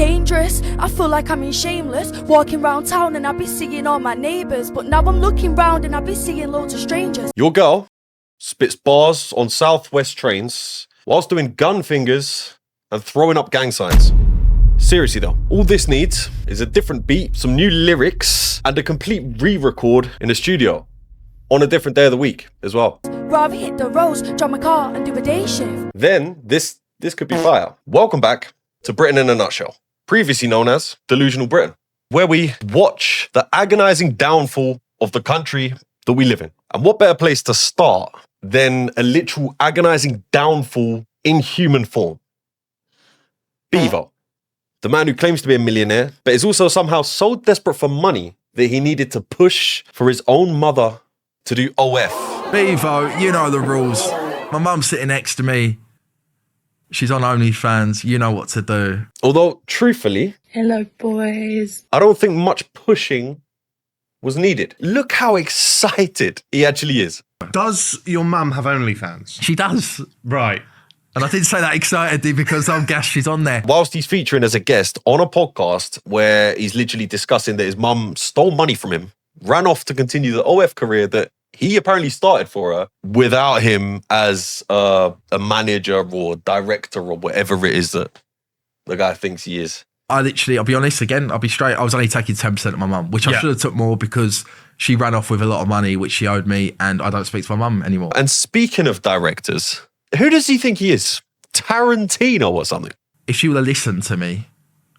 dangerous. I feel like I'm in Shameless, walking round town and I be seeing all my neighbours, but now I'm looking round and I be seeing loads of strangers. Your girl spits bars on Southwest trains whilst doing gun fingers and throwing up gang signs. Seriously though, all this needs is a different beat, some new lyrics, and a complete re-record in the studio on a different day of the week as well. Rather hit the roads, drive my car and do a day shift. Then this could be fire. Welcome back to Britain in a Nutshell, previously known as Delusional Britain, where we watch the agonizing downfall of the country that we live in. And what better place to start than a literal agonizing downfall in human form? Bivo, the man who claims to be a millionaire, but is also somehow so desperate for money that he needed to push for his own mother to do OF. Bivo, you know the rules. My mum's sitting next to me. She's on OnlyFans. You know what to do. Although, truthfully, hello, boys. I don't think much pushing was needed. Look how excited he actually is. Does your mum have OnlyFans? She does. Right. And I didn't say that excitedly because I'm gassed she's on there. Whilst he's featuring as a guest on a podcast where he's literally discussing that his mum stole money from him, ran off to continue the OF career that he apparently started for her without him as a manager or director or whatever it is that the guy thinks he is. I'll be honest, again, I'll be straight. I was only taking 10% of my mum, which I should have took more because she ran off with a lot of money, which she owed me, and I don't speak to my mum anymore. And speaking of directors, who does he think he is? Tarantino or something? If she would have listened to me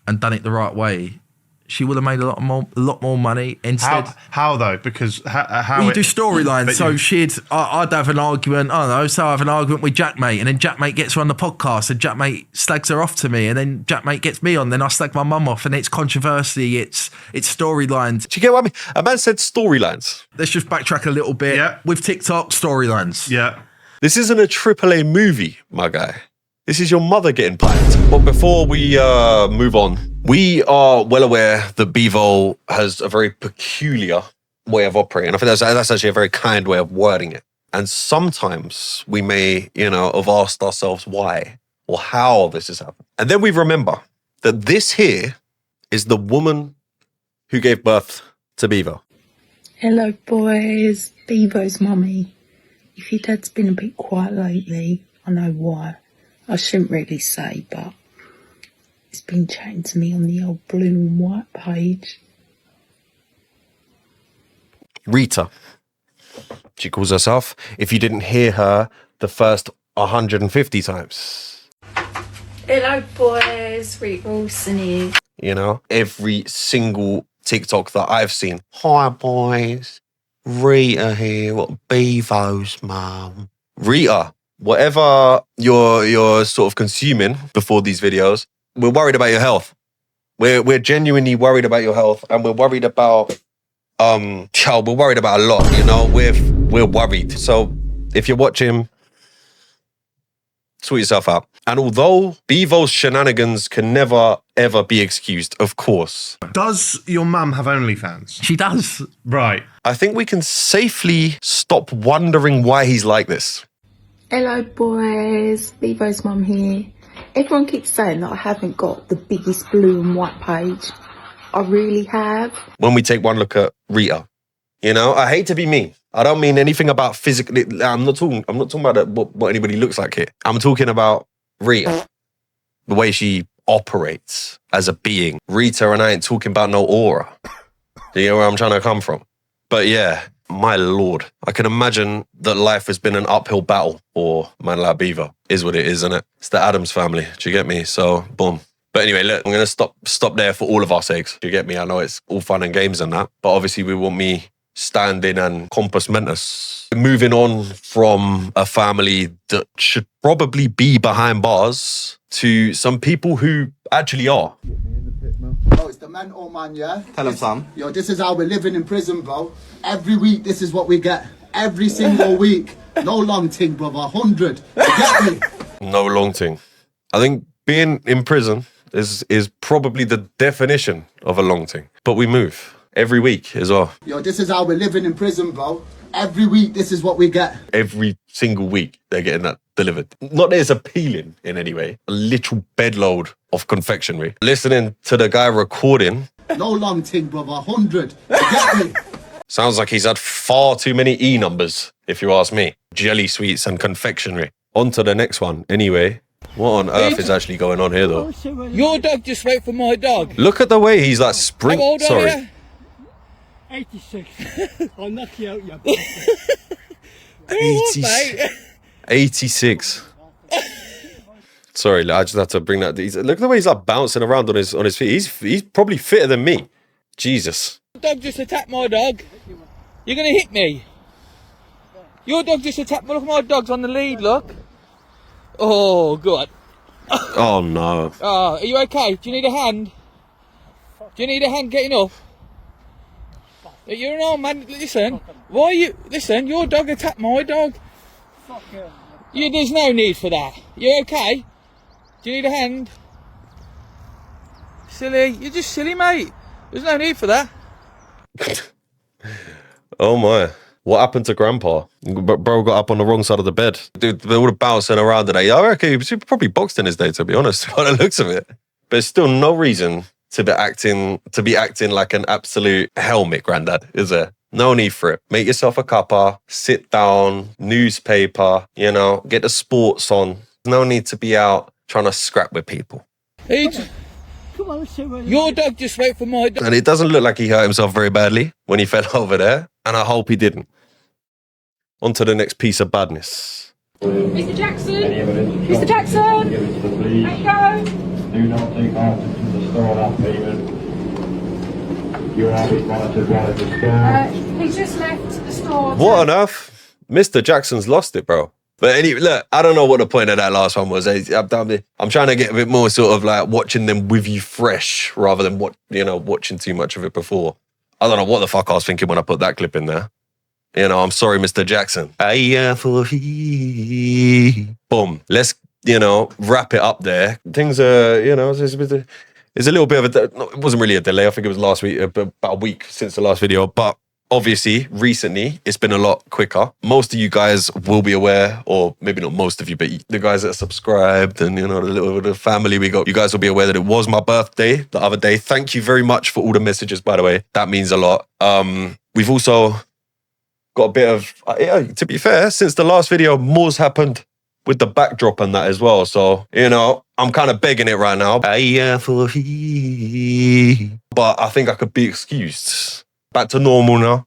and done it the right way, she would have made a lot more money instead. How though? Because how you do storylines. So I'd have an argument. I don't know. So I have an argument with Jackmate, and then Jackmate gets her on the podcast, and Jackmate slags her off to me, and then Jackmate gets me on. Then I slag my mum off, and it's controversy. It's storylines. Do you get what I mean? A man said storylines. Let's just backtrack a little bit. Yeah. With TikTok, storylines. Yeah. This isn't a AAA movie, my guy. This is your mother getting blacked. But before we move on, we are well aware that Bivo has a very peculiar way of operating. I think that's actually a very kind way of wording it. And sometimes we may, have asked ourselves why or how this has happened. And then we remember that this here is the woman who gave birth to Bivo. Hello, boys. Bivo's mummy. If your dad's been a bit quiet lately, I know why. I shouldn't really say, but he's been chatting to me on the old blue and white page. Rita, she calls herself, if you didn't hear her the first 150 times. Hello, boys. Rita Wilson here. Every single TikTok that I've seen. Hi, boys. Rita here. What Bivo's mum? Rita, whatever you're sort of consuming before these videos, we're worried about your health. We're genuinely worried about your health, and we're worried about we're worried about a lot. We're worried. So if you're watching, sort yourself out. And although Bivo's shenanigans can never ever be excused, of course. Does your mum have OnlyFans? She does. Right. I think we can safely stop wondering why he's like this. Hello, boys. Bivo's mum here. Everyone keeps saying that I haven't got the biggest blue and white page. I really have. When we take one look at Rita, I hate to be mean. I don't mean anything about physically. I'm not talking about what anybody looks like here. I'm talking about Rita, the way she operates as a being. Rita, and I ain't talking about no aura. Do you know where I'm trying to come from? But yeah, my lord, I can imagine that life has been an uphill battle for man like Bivo. Is what it is, isn't it? It's the Addams family. Do you get me? So, boom. But anyway, look, I'm going to stop there for all of our sakes. Do you get me? I know it's all fun and games and that, but obviously we want me standing and compos mentis. Moving on from a family that should probably be behind bars to some people who actually are. Bro, it's the mental man, yeah? Tell him, Sam. Yo, this is how we're living in prison, bro. Every week, this is what we get. Every single week. No long thing, brother. 100. You get me? No long thing. I think being in prison is probably the definition of a long thing. But we move every week as well. Yo, this is how we're living in prison, bro. Every week, this is what we get. Every single week, they're getting that delivered. Not that it's appealing in any way. A literal bedload of confectionery. Listening to the guy recording. No long thing, brother. 100. You get me? Sounds like he's had far too many E numbers, if you ask me. Jelly sweets and confectionery. On to the next one. Anyway, what on earth is actually going on here, though? Your dog just went for my dog. Look at the way he's like How old are Sorry. you? 86. I'll knock you out, you 86. Sorry, I just had to bring that. Look at the way he's like bouncing around on his feet. He's probably fitter than me. Jesus. Dog just attacked my dog. You're gonna hit me. Your dog just attacked me. Look, my dog's on the lead. Look. Oh God. Oh no. Oh, are you okay? Do you need a hand? Do you need a hand getting up? You're an old man. Listen. Why are you? Listen. Your dog attacked my dog. There's no need for that. You okay? Do you need a hand? Silly. You're just silly, mate. There's no need for that. Oh my. What happened to Grandpa? Bro got up on the wrong side of the bed. Dude, they were bouncing around today. I reckon he was probably boxed in his day, to be honest, by the looks of it. But there's still no reason to be acting like an absolute helmet, Grandad, is there? No need for it. Make yourself a cuppa, sit down, newspaper, get the sports on. No need to be out trying to scrap with people. Your dog just went for my dog. And it doesn't look like he hurt himself very badly when he fell over there. And I hope he didn't. On to the next piece of badness. Mr. Jackson! Mr. Jackson! There you go! Do not take items from the store that payment. You are being monitored while at the store. He's just left the store. What on earth? Mr. Jackson's lost it, bro. But anyway, look, I don't know what the point of that last one was. I'm trying to get a bit more sort of like watching them with you fresh rather than watching too much of it before. I don't know what the fuck I was thinking when I put that clip in there. I'm sorry, Mr. Jackson. Boom. Let's, wrap it up there. Things are, it's a little bit of it wasn't really a delay. I think it was last week, about a week since the last video. But obviously, recently, it's been a lot quicker. Most of you guys will be aware, or maybe not most of you, but the guys that are subscribed and, the family we got, you guys will be aware that it was my birthday the other day. Thank you very much for all the messages, by the way. That means a lot. We've also got a bit of, to be fair, since the last video, more's happened with the backdrop and that as well. So, I'm kind of begging it right now. But I think I could be excused. Back to normal now,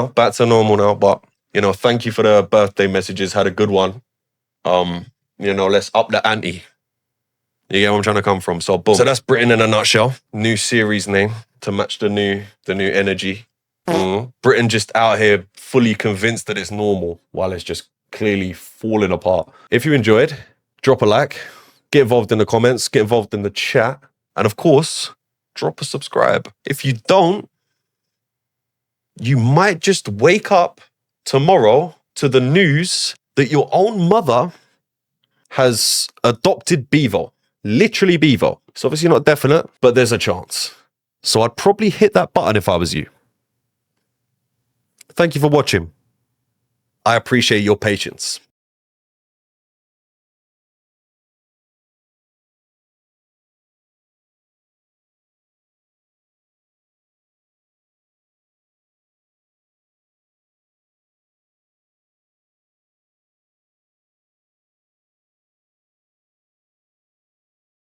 back to normal now. But, thank you for the birthday messages. Had a good one. Let's up the ante. You get where I'm trying to come from. So, boom. So that's Britain in a nutshell. New series name to match the new energy. Britain just out here fully convinced that it's normal while it's just clearly falling apart. If you enjoyed, drop a like, get involved in the comments, get involved in the chat, and of course, drop a subscribe. If you don't, you might just wake up tomorrow to the news that your own mother has adopted Bivo. Literally Bivo. It's obviously not definite, but there's a chance. So I'd probably hit that button if I was you. Thank you for watching. I appreciate your patience.